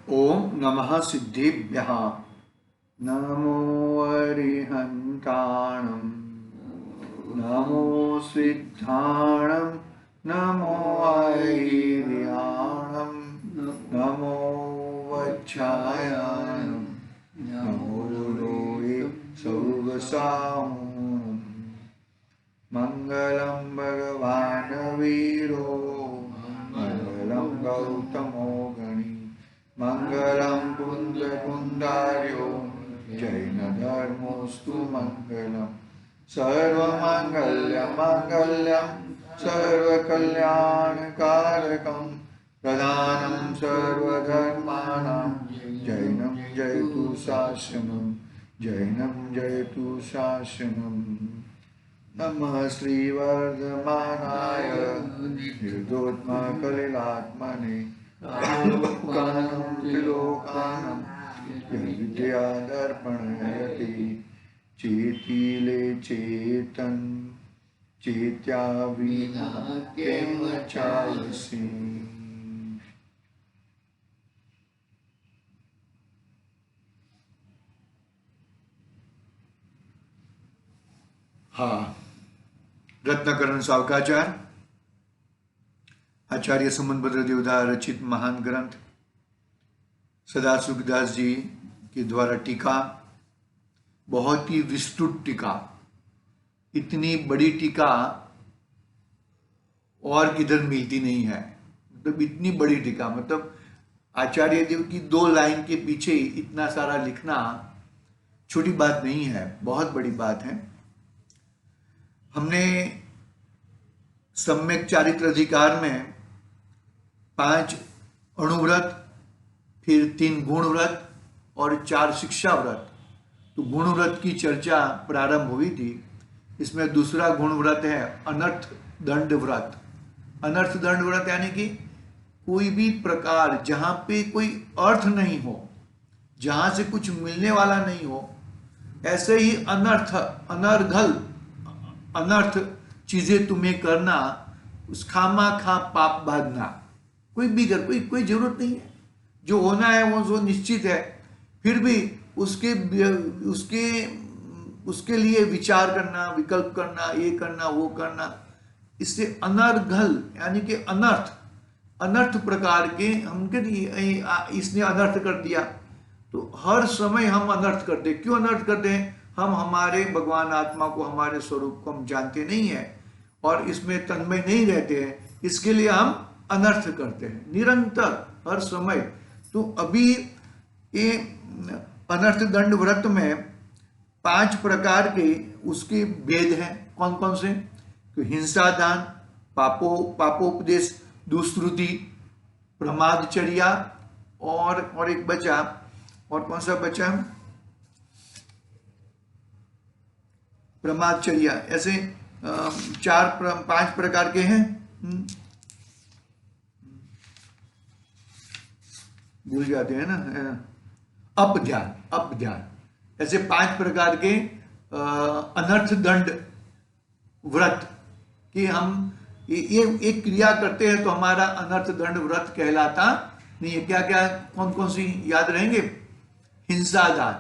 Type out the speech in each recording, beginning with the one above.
ओम नमः सिद्धिभ्यः। नमो अरिहन्ताणं, नमो सिद्धाणं, नमो ऐर्याणं, नमो वच्छायानं, नमो लोये सर्वसाहुं। मंगलम भगवान वीरो, मंगलम गौतमो गणी, मंगलम कुंदकुंदार्यो, जैन धर्मोस्तु मंगलम। सर्वमंगल्य मंगल्यम सर्वकल्याणकारकम, प्रधानं सर्वधर्माणां जैनं जयतु शासनं, जैनं जयतु शासनं। नमः श्रीवर्धमानाय निर्दोष्मकलिलात्मने, कालं त्रिलोकानं विद्यादर्पणयति। चेतिले चेतन, चेत्या विना किं चालसि। हाँ, रत्नकरण सावकाचार आचार्य सुमनभद्र देवदास रचित महान ग्रंथ सदाशिवदास जी के द्वारा टीका, बहुत ही विस्तृत टीका। इतनी बड़ी टीका और किधर मिलती नहीं है। मतलब इतनी बड़ी टीका, मतलब आचार्य देव की 2 लाइन के पीछे इतना सारा लिखना छोटी बात नहीं है, बहुत बड़ी बात है। हमने सम्यक चारित्र अधिकार में 5 अणुव्रत, फिर 3 गुण व्रत और 4 शिक्षा व्रत। तो गुण व्रत की चर्चा प्रारंभ हुई थी। इसमें दूसरा गुण व्रत है अनर्थ दंड व्रत। अनर्थ दंड व्रत यानी कि कोई भी प्रकार जहां पे कोई अर्थ नहीं हो, जहां से कुछ मिलने वाला नहीं हो, ऐसे ही अनर्थ अनर्गल अनर्थ चीजें तुम्हें करना, उस खामा खा पाप बांधना, कोई भी कर, कोई जरूरत नहीं है। जो होना है वो जो निश्चित है, फिर भी उसके उसके उसके लिए विचार करना, विकल्प करना, ये करना वो करना, इससे अनर्गल यानी कि अनर्थ प्रकार के हमके इसने अनर्थ कर दिया। तो हर समय हम अनर्थ करते। क्यों अनर्थ करते हैं? हम हमारे भगवान आत्मा को, हमारे स्वरूप को हम जानते नहीं है और इसमें तन्मय नहीं रहते हैं। इसके लिए हम अनर्थ करते हैं निरंतर, हर समय। तो अभी ये अनर्थ दंड व्रत में 5 प्रकार के उसके भेद हैं। कौन कौन से? तो हिंसा दान, पापोपदेश, दुष्कृति, प्रमादचर्या और एक बचा, और कौन सा बचा? प्रमादचर्या। ऐसे 5 प्रकार के हैं। भूल जाते हैं ना। अपध्यान ऐसे 5 प्रकार के अनर्थ दंड व्रत कि हम ये एक क्रिया करते हैं तो हमारा अनर्थ दंड व्रत कहलाता नहीं है। क्या क्या, कौन कौन सी याद रहेंगे? हिंसा दान,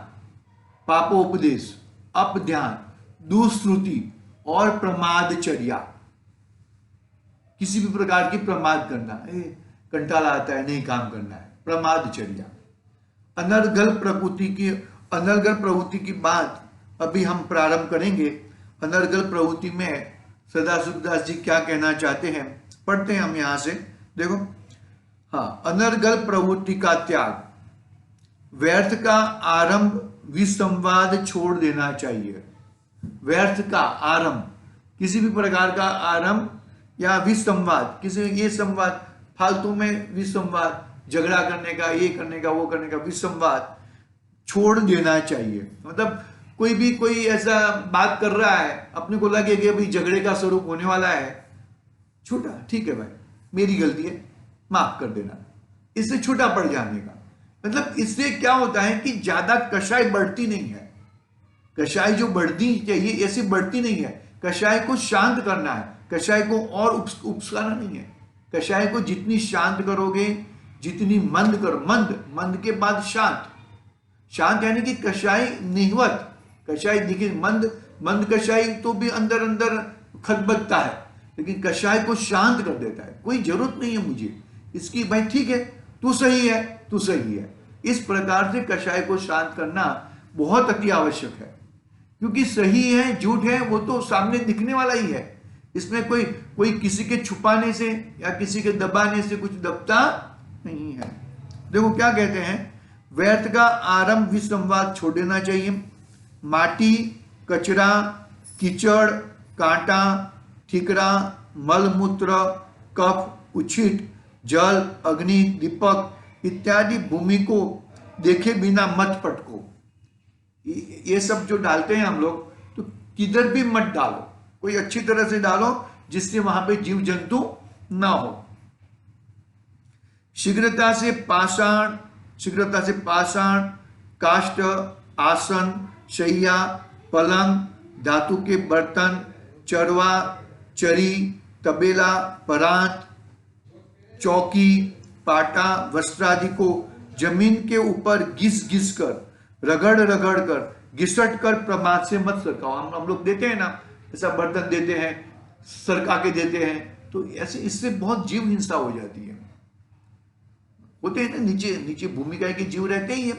पापोपदेश, अपध्यान, दुष्कृति और प्रमादचर्या। किसी भी प्रकार की प्रमाद करना, कंटाला आता है, नहीं काम करना है, प्रमादचर्या। अनर्गल प्रवृत्ति की बात अभी हम प्रारंभ करेंगे। अनर्गल प्रवृत्ति में सदाशिवदास जी क्या कहना चाहते हैं, पढ़ते हैं हम यहां से। देखो, हाँ, अनर्गल प्रवृत्ति का त्याग, व्यर्थ का आरंभ, विसंवाद छोड़ देना चाहिए। व्यर्थ का आरंभ, किसी भी प्रकार का आरंभ या विसंवाद, किसी ये संवाद फालतू में, विसंवाद, झगड़ा करने का, ये करने का, वो करने का, विसंवाद छोड़ देना चाहिए। मतलब कोई ऐसा बात कर रहा है, अपने को लगे कि अभी झगड़े का स्वरूप होने वाला है, छोटा, ठीक है भाई, मेरी गलती है, माफ कर देना, इससे छोटा पड़ जाने का। मतलब इससे क्या होता है कि ज्यादा कषाय बढ़ती नहीं है। कषाय जो बढ़ती चाहिए ऐसी बढ़ती नहीं है। कषाय को शांत करना है, कषाय को और उपसाना नहीं है। कषाय को जितनी शांत करोगे, जितनी मंद करो, मंद, मंद के बाद शांत, शांत यानी कि कषाय निहवत, कषाय दिखे, मंद मंद कषाय तो भी अंदर अंदर खदबदता है, लेकिन कषाय को शांत कर देता है। कोई जरूरत नहीं है मुझे इसकी, भाई ठीक है, तू सही है, तू सही है। इस प्रकार से कषाय को शांत करना बहुत अति आवश्यक है, क्योंकि सही है झूठ है वो तो सामने दिखने वाला ही है। इसमें कोई किसी के छुपाने से या किसी के दबाने से कुछ दबता नहीं है। देखो क्या कहते हैं, व्यर्थ का आरंभ विसंवाद छोड़ देना चाहिए। माटी, कचरा, कीचड़, कांटा, ठिकरा, मलमूत्र, कफ, उछिट, जल, अग्नि, दीपक इत्यादि भूमि को देखे बिना मत पटको। ये सब जो डालते हैं हम लोग, तो किधर भी मत डालो, कोई अच्छी तरह से डालो जिससे वहां पे जीव जंतु ना हो। शीघ्रता से पाषाण, काष्ठ, आसन, शैया, पलंग, धातु के बर्तन, चरवा, चरी, तबेला, परात, चौकी, पाटा, वस्त्रादि को जमीन के ऊपर घिस घिस कर, रगड़ रगड़ कर, घिसट कर प्रमाद से मत सरकाओ। हम लोग देते हैं ना, ऐसा बर्तन देते हैं, सरका के देते हैं, तो ऐसे इससे बहुत जीव हिंसा हो जाती है। होते हैं ना, नीचे नीचे भूमिका के जीव रहते ही है,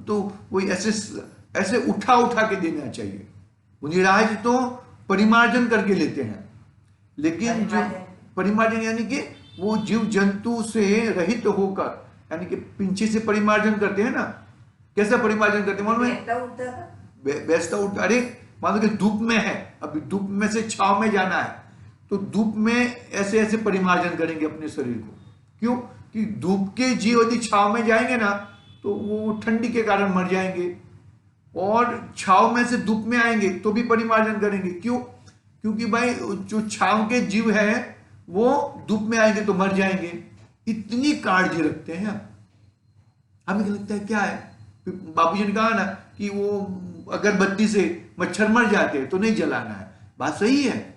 तो वो ऐसे उठा उठा के देना चाहिए। मुनिराज तो परिमार्जन करके लेते हैं, लेकिन जो परिमार्जन यानी कि वो जीव जंतु से रहित होकर, यानी कि पिंछे से परिमार्जन करते हैं ना। कैसा परिमार्जन करते हैं मालूम है? बेचता उठता, अरे मान लो कि धूप में है, अभी धूप में से छाव में जाना है, तो धूप में ऐसे ऐसे परिमार्जन करेंगे अपने शरीर को। क्यों? कि धूप के जीव यदि छाव में जाएंगे ना, तो वो ठंडी के कारण मर जाएंगे, और छाव में से धूप में आएंगे तो भी परिमार्जन करेंगे। क्यों? क्योंकि भाई जो छाव के जीव है वो धूप में आएंगे तो मर जाएंगे। इतनी काळजी रखते हैं। हमें लगता है क्या है, बाबूजी ने कहा ना कि वो अगरबत्ती से मच्छर मर जाते हैं तो नहीं जलाना है, बात सही है।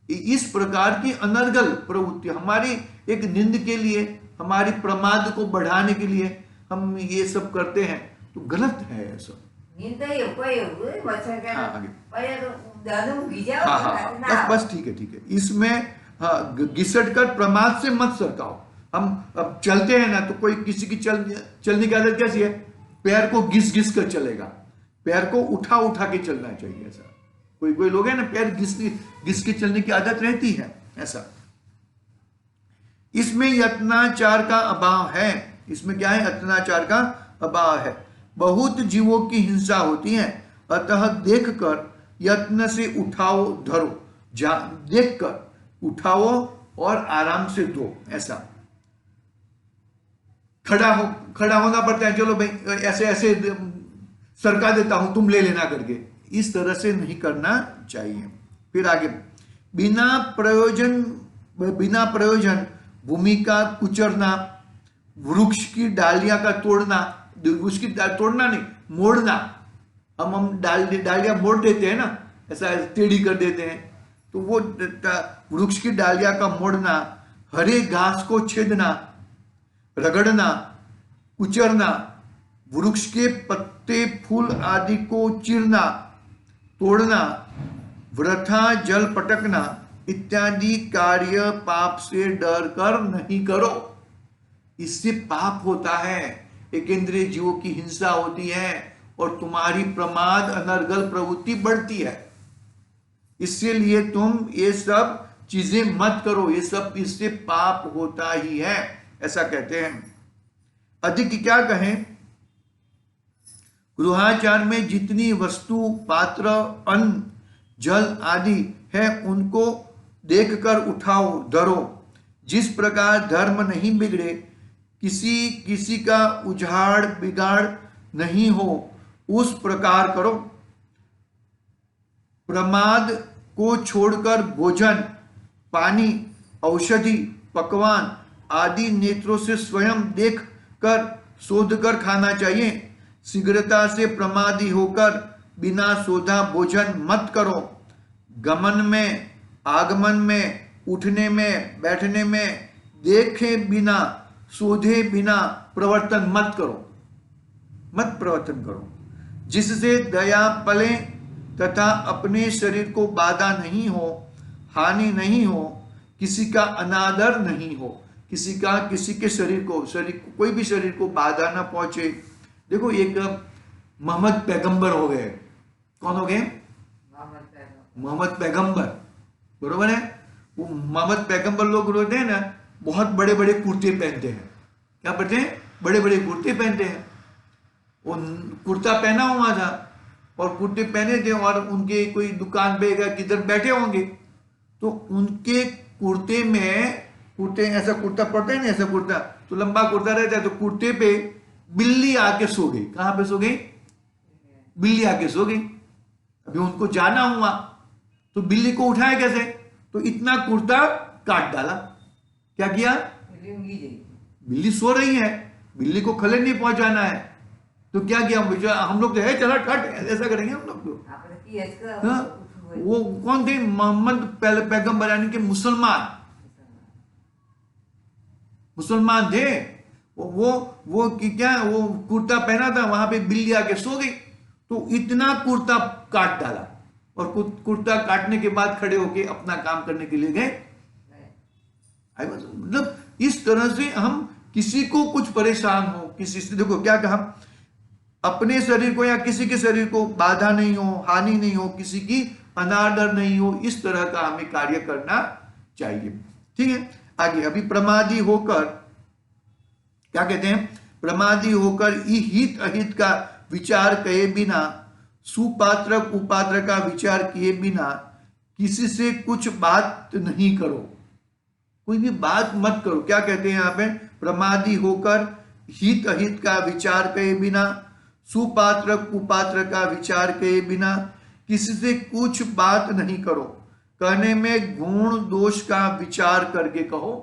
इस प्रकार की अनर्गल प्रवृत्ति हमारी एक निंद के लिए, हमारी प्रमाद को बढ़ाने के लिए हम ये सब करते हैं, तो गलत है ऐसा। बस ठीक है। इसमें घिसट कर प्रमाद से मत सरकाओ। हम अब चलते हैं ना, तो कोई किसी की चलने की आदत कैसी है, पैर को घिस घिस कर चलेगा, पैर को उठा उठा के चलना चाहिए। ऐसा कोई लोग है ना, पैर घिस के चलने की आदत रहती है ऐसा। इसमें यत्नाचार का अभाव है। इसमें क्या है? यत्नाचार का अभाव है। बहुत जीवों की हिंसा होती है, अतः देखकर यत्न से उठाओ, धरो, देखकर उठाओ और आराम से दो। ऐसा खड़ा होना पड़ता है, चलो भाई ऐसे ऐसे सरका देता हूं, तुम ले लेना करके, इस तरह से नहीं करना चाहिए। फिर आगे, बिना प्रयोजन भूमि का कुचरना, वृक्ष की डालियां का तोड़ना, वृक्ष की तोड़ना नहीं, मोड़ना। हम डालियां मोड़ देते हैं ना, ऐसा टेढ़ी कर देते हैं, तो वो वृक्ष की डालियां का मोड़ना, हरे घास को छेदना, रगड़ना, कुचरना, वृक्ष के पत्ते फूल आदि को चीरना, तोड़ना, वृथा जल पटकना इत्यादि कार्य पाप से डर कर नहीं करो। इससे पाप होता है, एक इंद्रिय जीवों की हिंसा होती है और तुम्हारी प्रमाद अनर्गल प्रवृत्ति बढ़ती है। इसलिए तुम ये सब चीजें मत करो, ये सब इससे पाप होता ही है, ऐसा कहते हैं। अधिक क्या कहें, गृहाचार में जितनी वस्तु, पात्र, अन्न, जल आदि है उनको देखकर उठाओ, धरो। जिस प्रकार धर्म नहीं बिगड़े, किसी का उजाड़ बिगाड़ नहीं हो, उस प्रकार करो। प्रमाद को छोड़कर भोजन, पानी, औषधि, पकवान आदि नेत्रों से स्वयं देख कर शोध कर खाना चाहिए। शीघ्रता से प्रमादी होकर बिना शोधा भोजन मत करो। गमन में, आगमन में, उठने में, बैठने में देखे बिना शोधे बिना प्रवर्तन मत करो, मत प्रवर्तन करो, जिससे दया पले तथा अपने शरीर को बाधा नहीं हो, हानि नहीं हो, किसी का अनादर नहीं हो, किसी के शरीर को कोई भी शरीर को बाधा ना पहुंचे। देखो एक मोहम्मद पैगंबर हो गए, कौन हो गए? मोहम्मद पैगंबर, बरोबर है। वो मोहम्मद पैगंबर लोग होते हैं ना, बहुत बड़े बड़े कुर्ते पहनते हैं। क्या पहनते हैं? बड़े बड़े कुर्ते पहनते हैं। वो कुर्ता पहना हुआ था और कुर्ते पहने थे और उनके कोई दुकान पे किधर बैठे होंगे तो उनके कुर्ते में, कुर्ते ऐसा कुर्ता पड़ता है ना, ऐसा कुर्ता तो लंबा कुर्ता रहता है, तो कुर्ते पे बिल्ली आके सो गई। कहां पे सो गई? बिल्ली आके सो गई। अभी उनको जाना हुआ तो बिल्ली को उठाया कैसे? तो इतना कुर्ता काट डाला। क्या किया? बिल्ली सो रही है, बिल्ली को खलेल नहीं पहुंचाना है, तो क्या किया हम लोग? तो है चला कट, ऐसा करेंगे हम लोग तो। हाँ, वो कौन थे? मोहम्मद पैगंबर यानी कि मुसलमान थे। वो क्या, वो कुर्ता पहना था, वहां पे बिल्ली आके सो गई तो इतना कुर्ता काट डाला और कुर्ता काटने के बाद खड़े होके अपना काम करने के लिए गए। मतलब इस तरह से हम किसी को कुछ परेशान हो, किसी से, देखो क्या कहा, अपने शरीर को या किसी के शरीर को बाधा नहीं हो, हानि नहीं हो, किसी की अनादर नहीं हो, इस तरह का हमें कार्य करना चाहिए। ठीक है, आगे अभी प्रमादी होकर क्या कहते हैं? प्रमादी होकर हित अहित का विचार किए बिना, सुपात्र कुपात्र का विचार किए बिना किसी से कुछ बात नहीं करो, कोई भी बात मत करो। क्या कहते हैं यहाँ पे? प्रमादी होकर हित अहित का विचार किए बिना, सुपात्र कुपात्र का विचार किए बिना किसी से कुछ बात नहीं करो, कहने में गुण दोष का विचार करके कहो।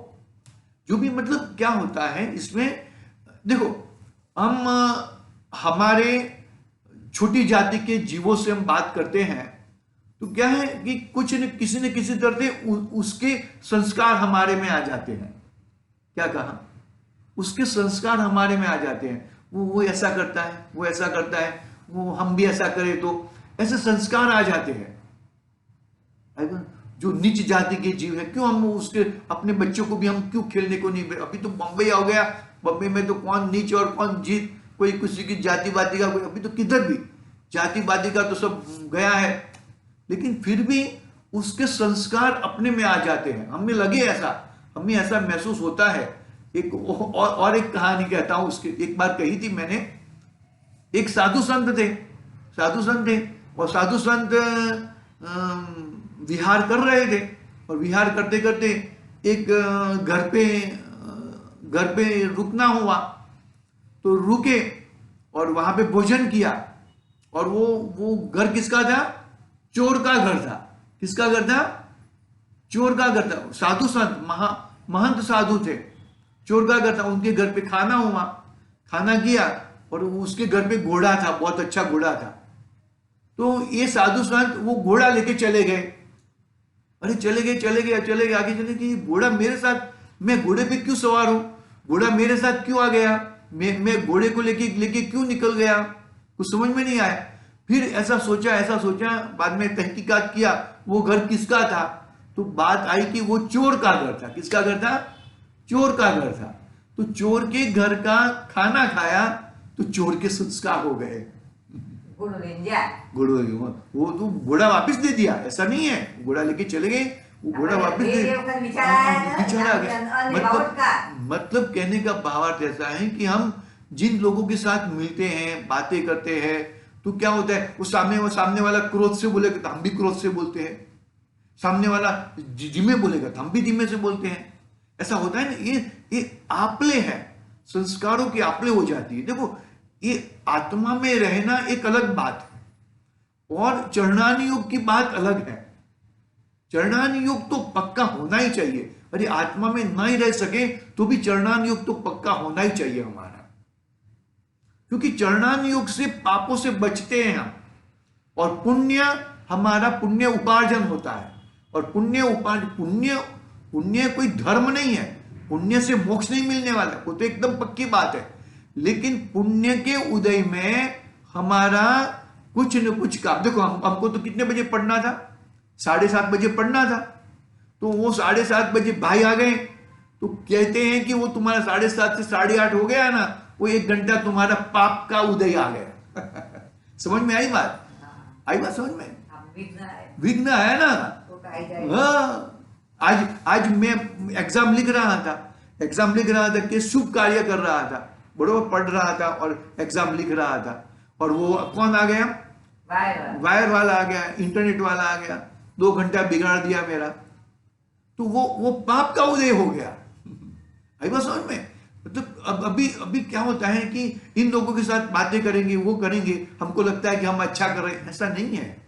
जो भी मतलब क्या होता है इसमें, देखो हम हमारे छोटी जाति के जीवों से हम बात करते हैं तो क्या है कि कुछ न किसी तरह से उसके संस्कार हमारे में आ जाते हैं। क्या कहा? उसके संस्कार हमारे में आ जाते हैं। वो ऐसा करता है, वो ऐसा करता है, वो हम भी ऐसा करें तो ऐसे संस्कार आ जाते हैं। जो नीच जाति के जीव है, क्यों हम उसके अपने बच्चों को भी हम क्यों खेलने को नहीं? अभी तो बम्बई हो गया, बम्बई में तो कौन नीच और कौन जीत, कोई किसी की जातिवादी का, कोई अभी तो किधर भी जातिवादी का तो सब गया है, लेकिन फिर भी उसके संस्कार अपने में आ जाते हैं। हमें लगे ऐसा, हमें ऐसा महसूस होता है। एक और एक कहानी कहता हूं उसके, एक बार कही थी मैंने। एक साधु संत थे और साधु संत विहार कर रहे थे और विहार करते करते एक घर पे रुकना हुआ तो रुके और वहां पे भोजन किया। और वो घर किसका था? चोर का घर था। किसका घर था? चोर का घर था। साधु संत महंत साधु थे, चोर का घर था। उनके घर पे खाना हुआ, खाना किया और उसके घर पे घोड़ा था, बहुत अच्छा घोड़ा था। तो ये साधु संत वो घोड़ा लेके चले गए। अरे चले गए आगे चले गए, घोड़ा मेरे साथ, मैं घोड़े पे क्यों सवार हूं? घोड़ा मेरे साथ क्यों आ गया? मैं घोड़े को लेके क्यों निकल गया? कुछ समझ में नहीं आया। फिर ऐसा सोचा, बाद में तहकीकात किया वो घर किसका था, तो बात आई कि वो चोर का घर था। किसका घर था? चोर का घर था। तो चोर के घर का खाना खाया तो चोर के संस्कार हो गए। वो तो घोड़ा वापस दे दिया, ऐसा नहीं है, घोड़ा लेके चले गए, वो घोड़ा वापस दे गया। मतलब कहने का भावार्थ ऐसा है कि हम जिन लोगों के साथ मिलते हैं, बातें करते हैं, तो क्या होता है, वो सामने वाला क्रोध से बोलेगा तो हम भी क्रोध से बोलते हैं, सामने वाला धीमे बोलेगा तो हम भी धीमे से बोलते हैं। ऐसा होता है ना, ये आपले है, संस्कारों की आपले हो जाती है। देखो ये आत्मा में रहना एक अलग बात है और चरणान योग की बात अलग है। चरणान योग तो पक्का होना ही चाहिए। अरे आत्मा में नहीं रह सके तो भी चरणान योग तो पक्का होना ही चाहिए हमारा, क्योंकि चरणान योग से पापों से बचते हैं हम, और पुण्य हमारा पुण्य उपार्जन होता है। और पुण्य कोई धर्म नहीं है, पुण्य से मोक्ष नहीं मिलने वाला, वो तो एकदम पक्की बात है। लेकिन पुण्य के उदय में हमारा कुछ न कुछ काम, देखो हमको तो कितने बजे पढ़ना था, 7:30 बजे पढ़ना था। तो वो 7:30 बजे भाई आ गए, तो कहते हैं कि वो तुम्हारा 7:30 से 8:30 हो गया ना, वो 1 घंटा तुम्हारा पाप का उदय आ गया। समझ में आई बात? आई बात समझ में? विघ्न है ना। हाँ, आज मैं एग्जाम लिख रहा था कि शुभ कार्य कर रहा था, बड़ों पढ़ रहा था और एग्जाम लिख रहा था, और वो कौन आ गया? वायर वाला आ गया, इंटरनेट वाला आ गया, 2 घंटा बिगाड़ दिया मेरा। तो वो पाप का उदय हो गया। आई बात समझ में? मतलब अभी क्या होता है कि इन लोगों के साथ बातें करेंगे, वो करेंगे, हमको लगता है कि हम अच्छा कर रहे हैं। ऐसा नहीं है।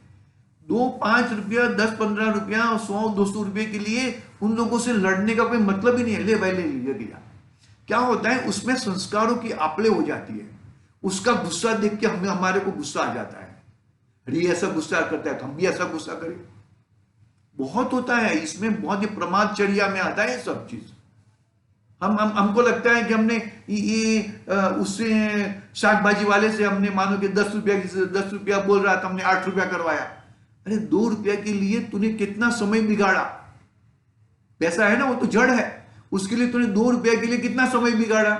2-5 रुपया, 10-15 रुपया, 100-200 रुपये के लिए उन लोगों से लड़ने का कोई मतलब ही नहीं है। ले भाई ले लीजिए भैया। क्या होता है, उसमें संस्कारों की आपले हो जाती है। उसका गुस्सा देख के हमारे को गुस्सा आ जाता है। अरे ऐसा गुस्सा करता है तो हम भी ऐसा गुस्सा करें। बहुत होता है इसमें, बहुत ही प्रमादचर्या में आता है सब चीज। हमको लगता है कि हमने उससे शाकभाजी वाले से हमने मानो कि 10 रुपया बोल रहा था, हमने 8 रुपया करवाया। अरे 2 रुपया के लिए तूने कितना समय बिगाड़ा। पैसा है ना, वो तो जड़ है, उसके लिए तूने 2 रुपया के लिए कितना समय बिगाड़ा।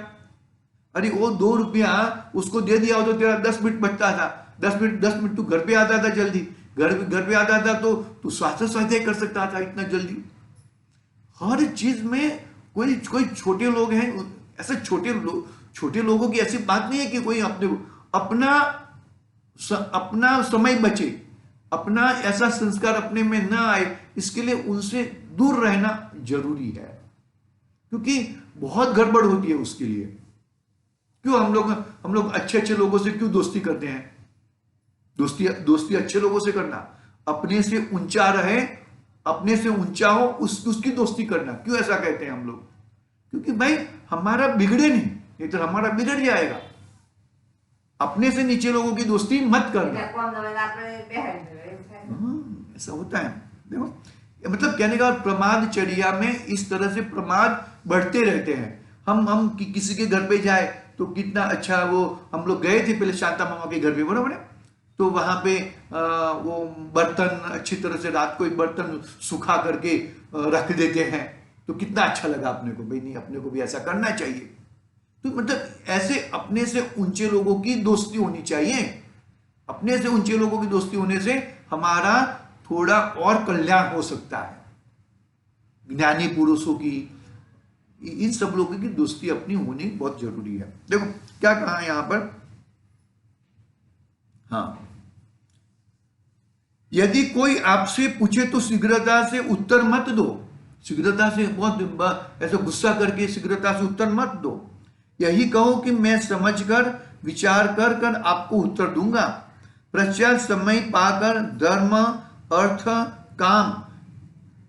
अरे वो 2 रुपया उसको दे दिया हो तो तेरा 10 मिनट बचता था। 10 मिनट तू घर पे आता था जल्दी, घर पे आता था तो तू स्वास्थ्य कर सकता था इतना जल्दी। हर चीज में कोई छोटे लोग हैं, ऐसे छोटे लोगों की ऐसी बात नहीं है कि कोई अपना समय बचे, अपना ऐसा संस्कार अपने में ना आए, इसके लिए उनसे दूर रहना जरूरी है, क्योंकि बहुत गड़बड़ होती है उसके लिए। क्यों हम लोग अच्छे लोगों से क्यों दोस्ती करते हैं? दोस्ती अच्छे लोगों से करना, अपने से ऊंचा रहे, अपने से ऊंचा हो उसकी दोस्ती करना। क्यों ऐसा कहते हैं हम लोग? क्योंकि भाई हमारा बिगड़े नहीं तो हमारा बिगड़ जाएगा। अपने से नीचे लोगों की दोस्ती मत करना। ऐसा होता है। देखो मतलब कहने का प्रमादचर्या में इस तरह से प्रमाद बढ़ते रहते हैं। हम किसी के घर पे जाए तो कितना अच्छा, वो हम लोग गए थे पहले शांता मामा के घर पे, बराबर है, तो वहां पे वो बर्तन अच्छी तरह से रात को एक बर्तन सुखा करके रख देते हैं, तो कितना अच्छा लगा अपने को। भाई नहीं, अपने को भी ऐसा करना चाहिए। तो मतलब ऐसे अपने से ऊंचे लोगों की दोस्ती होनी चाहिए। अपने से ऊंचे लोगों की दोस्ती होने से हमारा थोड़ा और कल्याण हो सकता है। ज्ञानी पुरुषों की, इन सब लोगों की दोस्ती अपनी होनी बहुत जरूरी है। देखो क्या कहा यहां पर, हाँ, यदि कोई आपसे पूछे तो शीघ्रता से उत्तर मत दो। शीघ्रता से बहुत ऐसे गुस्सा करके शीघ्रता से उत्तर मत दो। यही कहो कि मैं समझकर विचार कर आपको उत्तर दूंगा। पश्चात समय पाकर धर्म अर्थ काम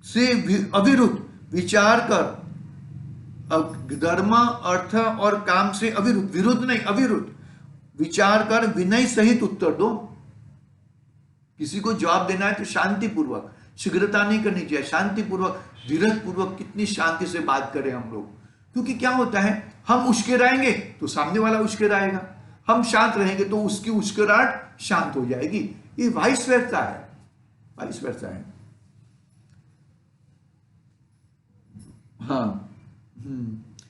से अविरुद्ध विचार कर, धर्म अर्थ और काम से अविरुद्ध, विरुद्ध नहीं अविरुद्ध विचार कर विनय सहित उत्तर दो। किसी को जवाब देना है तो शांतिपूर्वक, शीघ्रता नहीं करनी चाहिए, शांतिपूर्वक, धीरज पूर्वक, कितनी शांति से बात करें हम लोग। क्योंकि क्या होता है, हम उश्केराएंगे तो सामने वाला उश्केराएगा, हम शांत रहेंगे तो उसकी उश्केराहट शांत हो जाएगी। ये वाइस वर्सा है, वाइस वर्सा है। हाँ,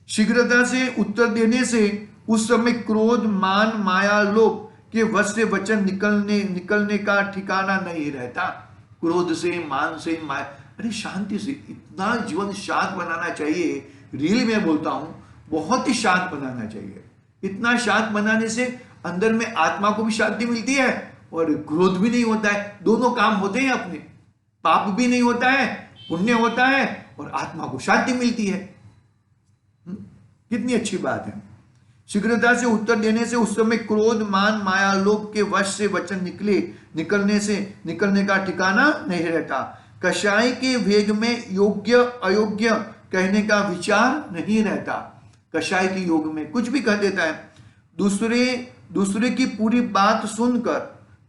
शीघ्रता से उत्तर देने से उस समय क्रोध मान माया लोभ के वश से वचन निकलने का ठिकाना नहीं रहता। क्रोध से, मान से, माया, अरे शांति से, इतना जीवन शांत बनाना चाहिए। रियल में बोलता हूं, बहुत ही शांत बनाना चाहिए। इतना शांत बनाने से अंदर में आत्मा को भी शांति मिलती है और क्रोध भी नहीं होता है। दोनों काम होते हैं अपने, पाप भी नहीं होता है, पुण्य होता है और आत्मा को शांति मिलती है। कितनी अच्छी बात है। शीघ्रता से उत्तर देने से उस समय क्रोध मान माया लोभ के वश से वचन निकलने का ठिकाना नहीं रहता। कषाय के वेग में योग्य अयोग्य कहने का विचार नहीं रहता। कषाय के योग में कुछ भी कह देता है। दूसरे की पूरी बात सुनकर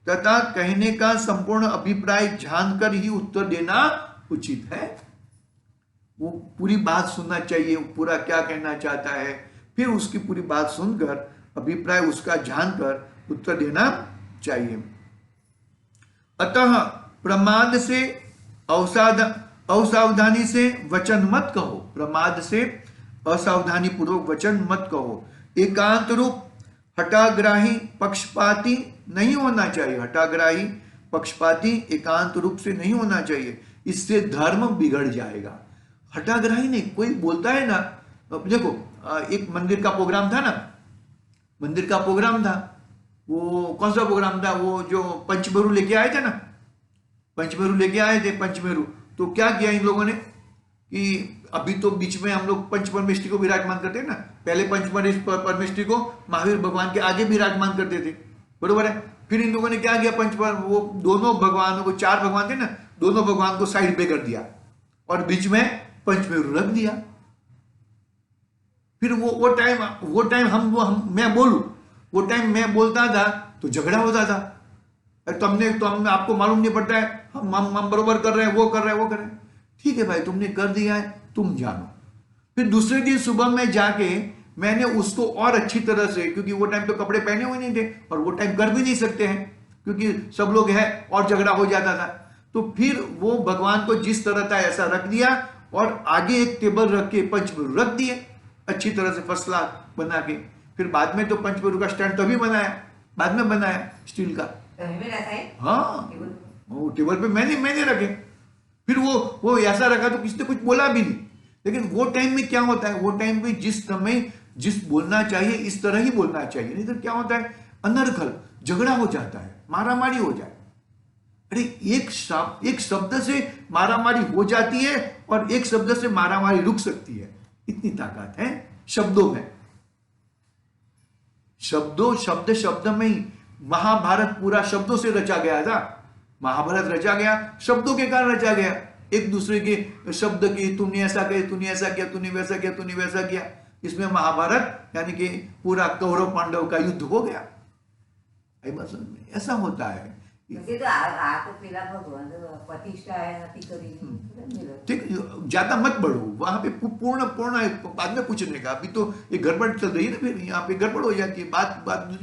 तथा कहने का संपूर्ण अभिप्राय जानकर ही उत्तर देना उचित है। वो पूरी बात सुनना चाहिए, पूरा क्या कहना चाहता है, फिर उसकी पूरी बात सुनकर अभिप्राय उसका जानकर उत्तर देना चाहिए। अतः प्रमाद से असावधानी से वचन मत कहो, प्रमाद से असावधानी पूर्वक वचन मत कहो। एकांत रूप हठाग्राही पक्षपाती नहीं होना चाहिए, हठाग्राही पक्षपाती एकांत रूप से नहीं होना चाहिए, इससे धर्म बिगड़ जाएगा। हठाग्राही नहीं, कोई बोलता है ना, देखो एक मंदिर का प्रोग्राम था ना, मंदिर का प्रोग्राम था, वो कौन सा प्रोग्राम था, वो जो पंचमेरु लेके आए थे ना, पंचमेरु लेके आए थे, पंचमेरु। तो क्या किया इन लोगों ने कि अभी तो बीच में हम लोग पंच परमेष्ठी को विराजमान करते हैं ना, पहले पंच परमेष्ठी को महावीर भगवान के आगे विराजमान करते थे, बरोबर है। फिर इन लोगों ने क्या किया, वो दोनों भगवानों को, 4 भगवान थे ना, दोनों भगवान को साइड पे कर दिया और बीच में पंचमेरु रख दिया। फिर वो टाइम मैं बोलूं, वो टाइम मैं बोलता था तो झगड़ा होता था, तुमने आपको मालूम नहीं पड़ता है, हम बरोबर कर रहे हैं, वो कर रहे हैं। ठीक है भाई, तुमने कर दिया है, तुम जानो। फिर दूसरे दिन सुबह में जाके मैंने उसको और अच्छी तरह से, क्योंकि वो टाइम तो कपड़े पहने हुए नहीं थे और वो टाइम कर भी नहीं सकते हैं क्योंकि सब लोग हैं और झगड़ा हो जाता था। तो फिर वो भगवान को जिस तरह था ऐसा रख दिया और आगे एक टेबल रख के पंचमेरु रख दिए अच्छी तरह से फर्स्ट क्लास बना के। फिर बाद में तो पंचमेरु का स्टैंड तभी बनाया, बाद में बनाया स्टील का। हाँ, वो टेबल पे मैंने रखे। फिर वो ऐसा रखा तो किसी ने कुछ बोला भी नहीं। लेकिन वो टाइम में क्या होता है, वो टाइम में जिस बोलना चाहिए इस तरह ही बोलना चाहिए, नहीं तो क्या होता है, अनर्गल झगड़ा हो जाता है, मारामारी हो जाए। अरे एक शब्द से मारामारी हो जाती है और एक शब्द से मारामारी रुक सकती है, इतनी ताकत है शब्दों में। शब्द में ही महाभारत पूरा शब्दों से रचा गया था। महाभारत रचा गया शब्दों के कारण रचा गया, एक दूसरे के शब्द की, तुमने ऐसा किया, तूने ऐसा किया, तूने वैसा किया, तूने वैसा किया। इसमें महाभारत यानी कि पूरा कौरव पांडव का युद्ध हो गया। ऐसा होता है। ठीक, ज्यादा मत बढ़ो वहां पे, पूर्ण बाद में पूछने का, अभी तो ये गड़बड़ चल रही है ना, फिर यहाँ पे गड़बड़ हो जाती है बात।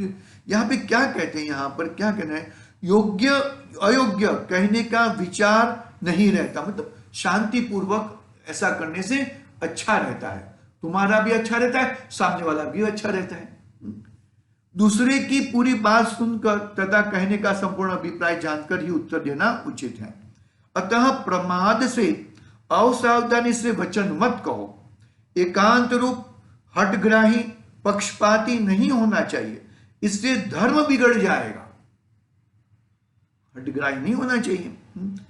यहाँ पे क्या कहते हैं, यहाँ पर क्या कहना है, योग्य अयोग्य कहने का विचार नहीं रहता, मतलब शांति पूर्वक ऐसा करने से अच्छा रहता है, तुम्हारा भी अच्छा रहता है, सामने वाला भी अच्छा रहता है। दूसरे की पूरी बात सुनकर तथा कहने का संपूर्ण अभिप्राय जानकर ही उत्तर देना उचित है। अतः प्रमाद से असावधानी से वचन मत कहो। एकांत रूप हठग्राही पक्षपाती नहीं होना चाहिए, इससे धर्म बिगड़ जाएगा। हठग्राही नहीं होना चाहिए,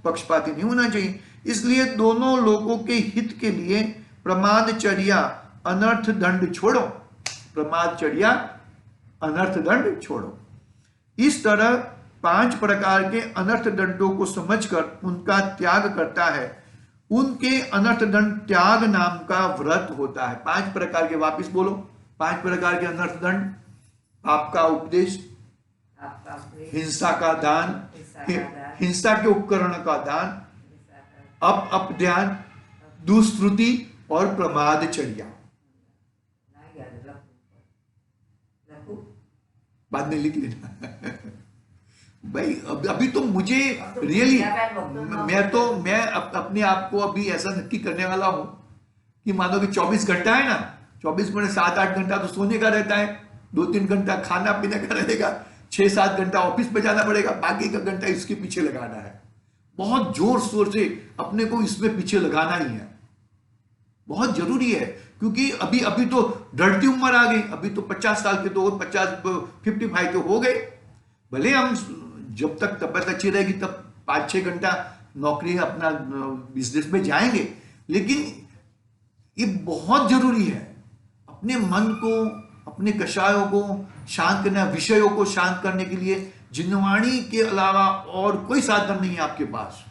पक्षपाती नहीं होना चाहिए। इसलिए दोनों लोगों के हित के लिए प्रमादचर्या अनर्थ दंड छोड़ो, प्रमादचर्या अनर्थ दंड छोड़ो। इस तरह 5 प्रकार के अनर्थ दंडों को समझकर उनका त्याग करता है। उनके अनर्थ दंड त्याग नाम का व्रत होता है। 5 प्रकार के, वापिस बोलो, 5 प्रकार के अनर्थ दंड। आपका उपदेश, हिंसा का दान, हिंसा के उपकरण का दान, अपध्यान, दुष्श्रुति और प्रमादचर्या। बाद में लिख लेना भाई। अभी तो मुझे रियली, मैं अपने आप को अभी ऐसा नक्की करने वाला हूं कि मानो कि 24 घंटा है ना, 24 में 7-8 घंटा तो सोने का रहता है, 2-3 घंटा खाना पीने का रहेगा, 6-7 घंटा ऑफिस पे जाना पड़ेगा, बाकी का घंटा इसके पीछे लगाना है। बहुत जोर शोर से अपने को इसमें पीछे लगाना ही है, बहुत जरूरी है। क्योंकि अभी तो ढलती उम्र आ गई, अभी तो 50 साल के तो 55 तो हो गए। भले हम जब तक तबियत अच्छी रहेगी तब 5-6 घंटा नौकरी अपना बिजनेस में जाएंगे, लेकिन ये बहुत जरूरी है अपने मन को, अपने कषायों को शांत करना, विषयों को शांत करने के लिए जिनवाणी के अलावा और कोई साधन नहीं है आपके पास।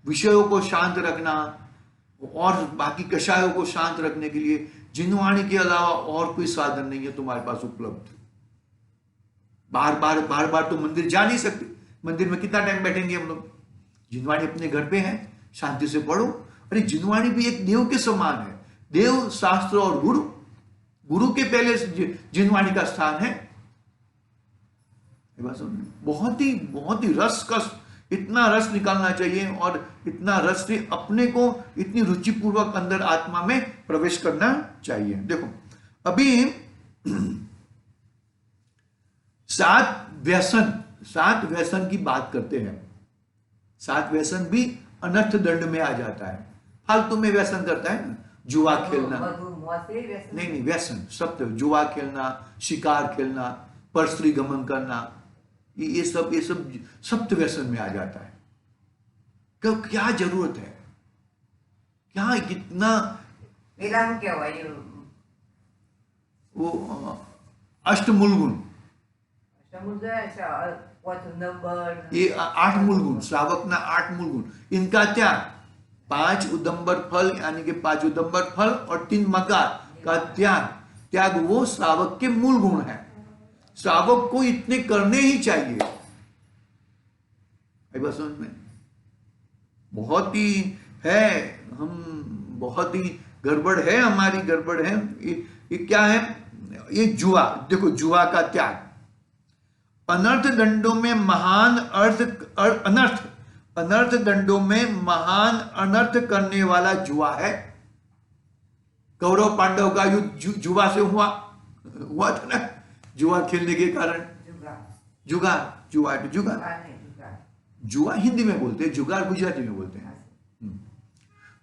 विषयों को शांत रखना और बाकी कषायों को शांत रखने के लिए जिनवाणी के अलावा और कोई साधन नहीं है तुम्हारे पास उपलब्ध। बार बार तो मंदिर जा नहीं सकते, मंदिर में कितना टाइम बैठेंगे हम लोग। जिनवाणी अपने घर पे है, शांति से पढ़ो, अरे जिनवाणी भी एक देव के समान है। देव, शास्त्र और गुरु, गुरु के पहले जिनवाणी का स्थान है। बहुत ही रस का, इतना रस निकालना चाहिए और इतना रस से अपने को इतनी रुचिपूर्वक अंदर आत्मा में प्रवेश करना चाहिए। देखो अभी 7 व्यसन की बात करते हैं। 7 व्यसन भी अनर्थ दंड में आ जाता है। फालतू में व्यसन करता है ना, जुआ खेलना, नहीं व्यसन सब, जुआ खेलना, शिकार खेलना, परस्त्री गमन करना, ये सब सप्त व्यसन में आ जाता है। क्या जरूरत है, क्या कितना क्या हुआ वो अष्टमूल गुण, ये 8 मूल गुण, श्रावक ना 8 मूल गुण, इनका त्याग, 5 उदंबर फल यानी कि 5 उदंबर फल और 3 मकार का त्याग वो श्रावक के मूल गुण है। श्रावक को इतने करने ही चाहिए। बात समझ में? बहुत ही है, हम बहुत ही गड़बड़ है, हमारी गड़बड़ है। ये क्या है? ये जुआ, देखो जुआ का त्याग, अनर्थ दंडों में महान अनर्थ दंडों में महान अनर्थ करने वाला जुआ है। कौरव पांडव का युद्ध जुआ से हुआ था ना, जुआ खेलने के कारण। जुआ हिंदी में बोलते हैं, जुगार गुजराती में बोलते हैं।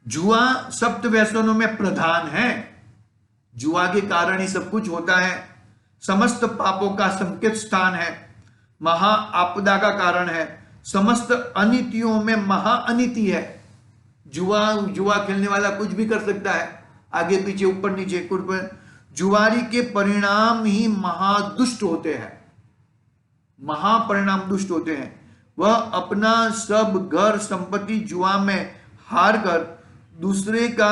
जुआ सप्त व्यसनों में प्रधान है। जुआ के कारण ही सब कुछ होता है। समस्त पापों का संकेत स्थान है, महा आपदा का कारण है, समस्त अनितियों में महा अनिति है। जुआ खेलने वाला कुछ भी कर सकता है, आगे पीछे ऊपर नीचे कुछ। जुआरी के परिणाम ही महादुष्ट होते हैं, महापरिणाम दुष्ट होते हैं। वह अपना सब घर संपत्ति जुआ में हार कर दूसरे का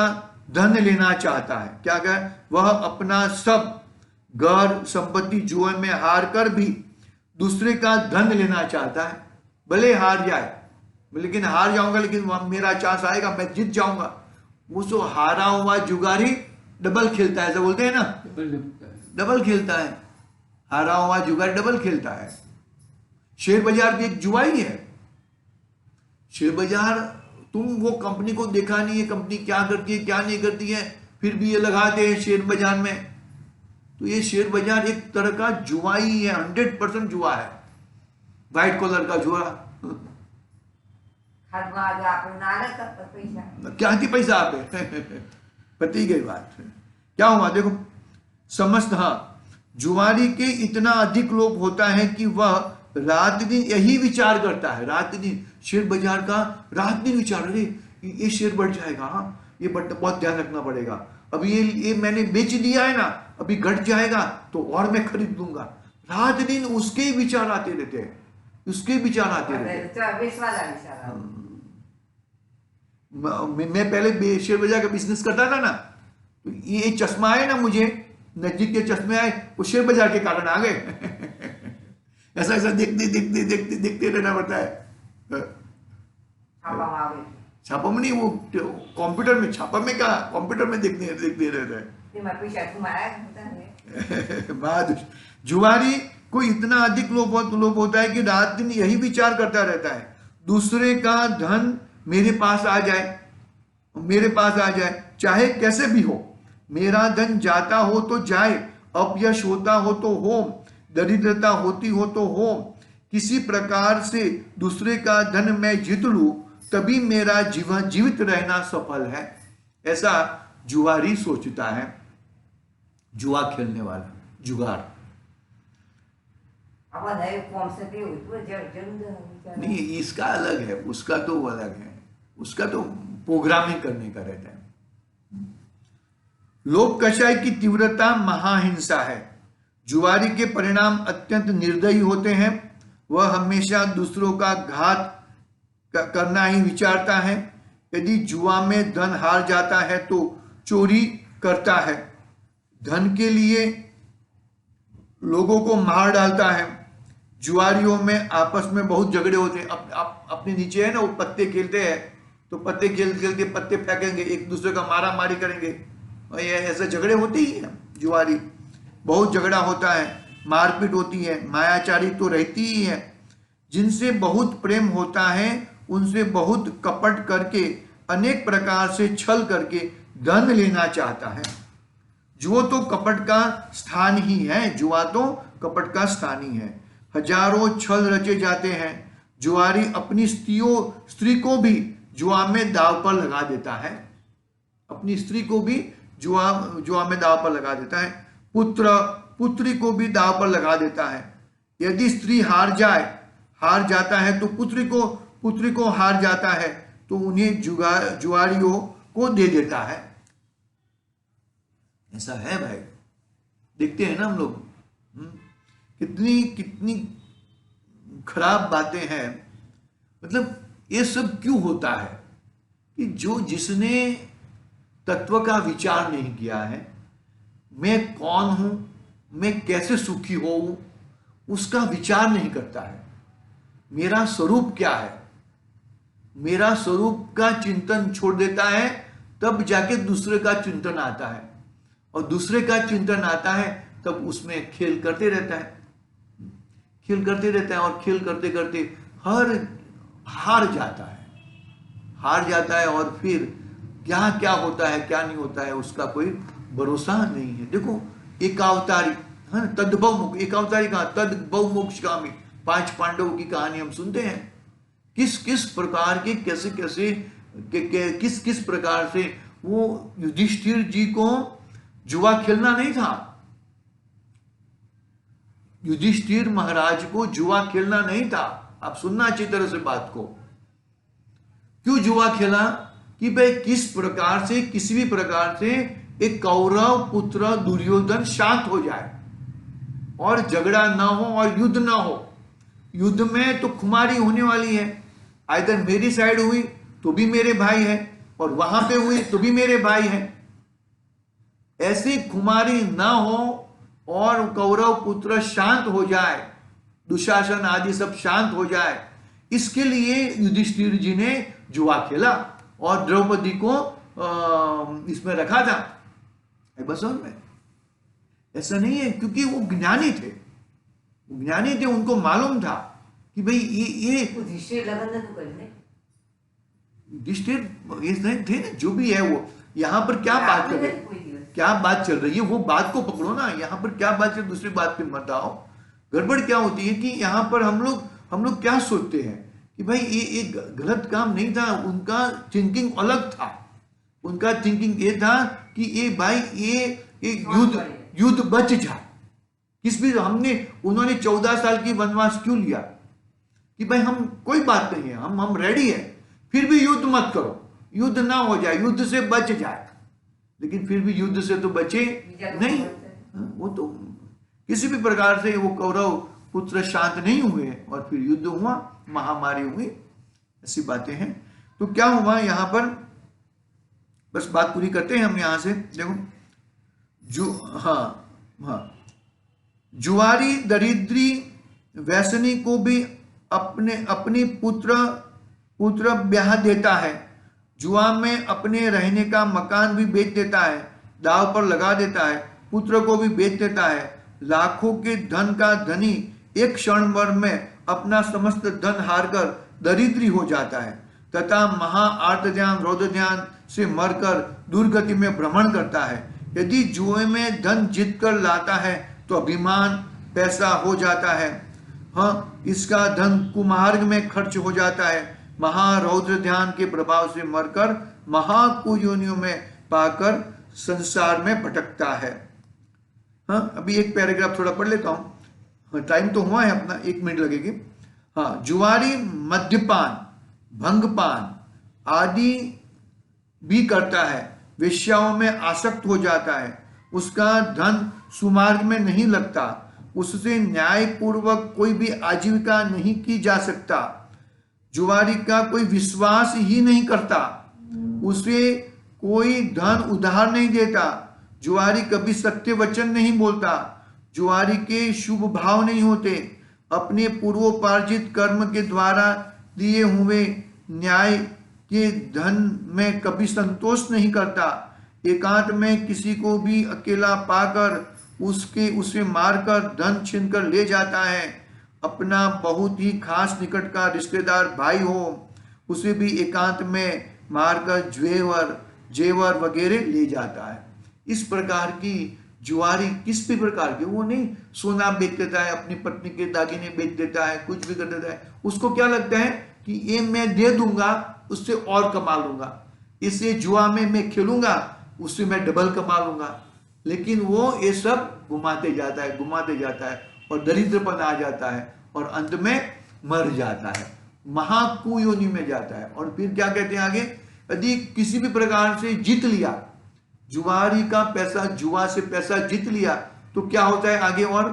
धन लेना चाहता है। क्या कह? वह अपना सब घर संपत्ति जुए में हार कर भी दूसरे का धन लेना चाहता है। भले हार जाए, लेकिन हार जाऊंगा, लेकिन मेरा चांस आएगा, मैं जीत जाऊंगा। वो सो हारा हुआ जुगारी डबल खेलता है, ऐसा बोलते हैं ना, डबल खेलता है। हारा हुआ जुगारी डबल खेलता है। शेयर बाजार भी एक जुआ ही है। शेयर बाजार, तुम वो कंपनी को देखा नहीं है, कंपनी क्या करती है क्या नहीं करती है, फिर भी ये लगाते हैं शेयर बाजार में। तो ये शेयर बाजार एक तरह का जुआ ही है, 100% जुआ है, व्हाइट कलर का जुआ। क्या थी पैसा आप पति गई बात। क्या हुआ? देखो समस्त, हाँ, जुआरी के इतना अधिक लोभ होता है कि वह रात दिन यही विचार करता है। रात दिन शेयर बाजार का रात दिन विचार, अरे ये शेयर बढ़ जाएगा, हाँ ये बहुत ध्यान रखना पड़ेगा, अभी ये मैंने बेच दिया है ना, अभी घट जाएगा तो और मैं खरीद लूंगा। रात दिन उसके विचार आते रहते हैं, उसके विचार आते रहते हैं। मैं पहले शेयर बाजार का बिजनेस करता था ना, तो ये चश्मा आए ना, मुझे नजदीक के चश्मे आए, वो शेयर बाजार के कारण आ गए। ऐसा देखते रहना पड़ता है। छापा में नहीं, वो कंप्यूटर में, छापा में क्या, कंप्यूटर में देखते रहता है। जुआरी को इतना अधिक लोभ होता है कि रात दिन यही विचार करता रहता है, दूसरे का धन मेरे पास आ जाए, चाहे कैसे भी हो। मेरा धन जाता हो तो जाए, अपयश होता हो तो हो, दरिद्रता होती हो तो हो, किसी प्रकार से दूसरे का धन मैं जीत लूं, तभी मेरा जीवित रहना सफल है। ऐसा जुआरी सोचता है, जुआ खेलने वाला, जुगार। नहीं, इसका अलग है, उसका तो अलग है, उसका तो प्रोग्रामिंग करने का रहता है। लोभ कषाय की तीव्रता महाहिंसा है। जुआरी के परिणाम अत्यंत निर्दयी होते हैं। वह हमेशा दूसरों का घात करना ही विचारता है। यदि जुआ में धन हार जाता है तो चोरी करता है, धन के लिए लोगों को मार डालता है। जुआरियों में आपस में बहुत झगड़े होते हैं। अपने नीचे है ना, वो पत्ते खेलते हैं तो पत्ते खेल खेल के पत्ते फेंकेंगे, एक दूसरे का मारा मारी करेंगे, और ये ऐसे झगड़े होते ही हैं। जुआरी बहुत झगड़ा होता है, मारपीट होती है, मायाचारी तो रहती ही है। जिनसे बहुत प्रेम होता है उनसे बहुत कपट करके, अनेक प्रकार से छल करके धन लेना चाहता है। जुआ तो कपट का स्थान ही है, जुआ तो कपट का स्थान ही है। हजारों छल रचे जाते हैं। जुआरी अपनी स्त्री को भी जुआ में दांव पर लगा देता है, अपनी स्त्री को भी जुआ में दांव पर लगा देता है। पुत्री को भी दांव पर लगा देता है। यदि स्त्री हार जाता है तो पुत्री को हार जाता है तो उन्हें जुआरियों को दे देता है। ऐसा है भाई, देखते हैं ना हम लोग, कितनी खराब बातें हैं। मतलब ये सब क्यों होता है कि जिसने तत्व का विचार नहीं किया है, मैं कौन हूं, मैं कैसे सुखी होऊं, उसका विचार नहीं करता है। मेरा स्वरूप क्या है, मेरा स्वरूप का चिंतन छोड़ देता है, तब जाके दूसरे का चिंतन आता है, और दूसरे का चिंतन आता है तब उसमें खेल करते रहता है, और खेल करते करते हार जाता है, और फिर क्या होता है क्या नहीं होता है उसका कोई भरोसा नहीं है। देखो एकावतारी, हाँ, तद्भव एकावतारी कहा, तद्भव मोक्षगामी, 5 पांडवों की कहानी हम सुनते हैं। किस प्रकार के किस प्रकार से वो युधिष्ठिर जी को जुआ खेलना नहीं था, युधिष्ठिर महाराज को जुआ खेलना नहीं था। आप सुनना अच्छी तरह से बात को। क्यों जुआ खेला? कि भाई किसी भी प्रकार से एक कौरव पुत्र दुर्योधन शांत हो जाए और झगड़ा ना हो और युद्ध ना हो। युद्ध में तो खुमारी होने वाली है, आइदर मेरी साइड हुई तो भी मेरे भाई है, और वहां पे हुई तो भी मेरे भाई है। ऐसी खुमारी ना हो और कौरव पुत्र शांत हो जाए, दुशासन आदि सब शांत हो जाए, इसके लिए युधिष्ठिर जी ने जुआ खेला और द्रौपदी को इसमें रखा था। बस में ऐसा नहीं है, क्योंकि वो ज्ञानी थे, उनको मालूम था कि भाई ये युधिष्ठिर नहीं थे ना, जो भी है वो यहाँ पर क्या बात कर रहे, क्या बात चल रही है वो बात को पकड़ो ना। यहाँ पर क्या बात है, दूसरी बात पे मत आओ। गड़बड़ क्या होती है कि यहाँ पर हम लोग क्या सोचते हैं कि भाई ये एक गलत काम नहीं था, उनका थिंकिंग अलग था। उनका थिंकिंग ये था कि ये भाई ये युद्ध बच जाए। उन्होंने 14 साल की वनवास क्यों लिया कि भाई हम कोई बात नहीं है, हम रेडी है, फिर भी युद्ध मत करो, युद्ध ना हो जाए, युद्ध से बच जाए। लेकिन फिर भी युद्ध से तो बचे नहीं, वो तो किसी भी प्रकार से वो कौरव पुत्र शांत नहीं हुए और फिर युद्ध हुआ, महामारी हुई, ऐसी बातें हैं। तो क्या हुआ यहाँ पर, बस बात पूरी करते हैं हम यहाँ से। देखो जुआरी दरिद्री वैसनी को भी अपनी पुत्र ब्याह देता है, जुआ में अपने रहने का मकान भी बेच देता है, दाव पर लगा देता है, पुत्र को भी बेच देता है। लाखों के धन का धनी एक क्षण भर में अपना समस्त धन हारकर दरिद्री हो जाता है तथा महा आर्तध्यान रौद्रध्यान से मरकर दुर्गति में भ्रमण करता है। यदि जुए में धन जीत कर लाता है तो अभिमान पैसा हो जाता है, हाँ, इसका धन कुमार्ग में खर्च हो जाता है। महारौद्र ध्यान के प्रभाव से मरकर महाकुयोनियों में पाकर संसार में भटकता है। हाँ, अभी एक पैराग्राफ थोड़ा पढ़ लेता हूं, हाँ, टाइम तो हुआ है अपना, 1 मिनट लगेगी। हाँ, जुआरी मद्यपान भंगपान आदि भी करता है, वेश्याओं में आसक्त हो जाता है, उसका धन सुमार्ग में नहीं लगता, उससे न्यायपूर्वक कोई भी आजीविका नहीं की जा सकता। जुआरी का कोई विश्वास ही नहीं करता, उसे कोई धन उधार नहीं देता, जुआरी कभी सत्य वचन नहीं बोलता, जुआरी के शुभ भाव नहीं होते, अपने पूर्वोपार्जित कर्म के द्वारा दिए हुए न्याय कि धन में कभी संतोष नहीं करता, एकांत में किसी को भी अकेला पाकर उसे मारकर धन छीनकर ले जाता है। अपना बहुत ही खास निकट का रिश्तेदार भाई हो उसे भी एकांत में मारकर जेवर वगैरह ले जाता है। इस प्रकार की जुआरी किस भी प्रकार की, वो नहीं सोना बेच देता है, अपनी पत्नी के दागिने बेच देता है, कुछ भी कर देता है। उसको क्या लगता है कि ये मैं दे दूंगा उससे और कमा लूंगा, इसे जुआ में मैं खेलूंगा उससे मैं डबल कमा लूंगा। लेकिन वो ये सब घुमाते जाता है और दरिद्रपन आ जाता है और अंत में मर जाता है, महाकुयोनि में जाता है। और फिर क्या कहते हैं आगे, यदि किसी भी प्रकार से जीत लिया, जुआरी का पैसा, जुआ से पैसा जीत लिया, तो क्या होता है आगे, और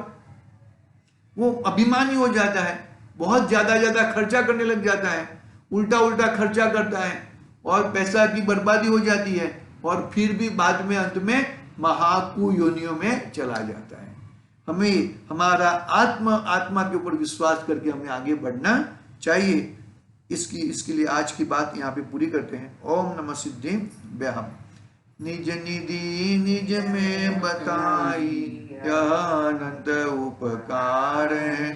वो अभिमानी हो जाता है, बहुत ज्यादा खर्चा करने लग जाता है, उल्टा खर्चा करता है और पैसा की बर्बादी हो जाती है और फिर भी बाद में अंत में महाकुयोनियों में चला जाता है। हमें हमारा आत्मा के ऊपर विश्वास करके हमें आगे बढ़ना चाहिए। इसके लिए आज की बात यहाँ पे पूरी करते हैं। ओम नमः सिद्धि व्याहम। निज निधि निज में बताई यह अनंत उपकार है।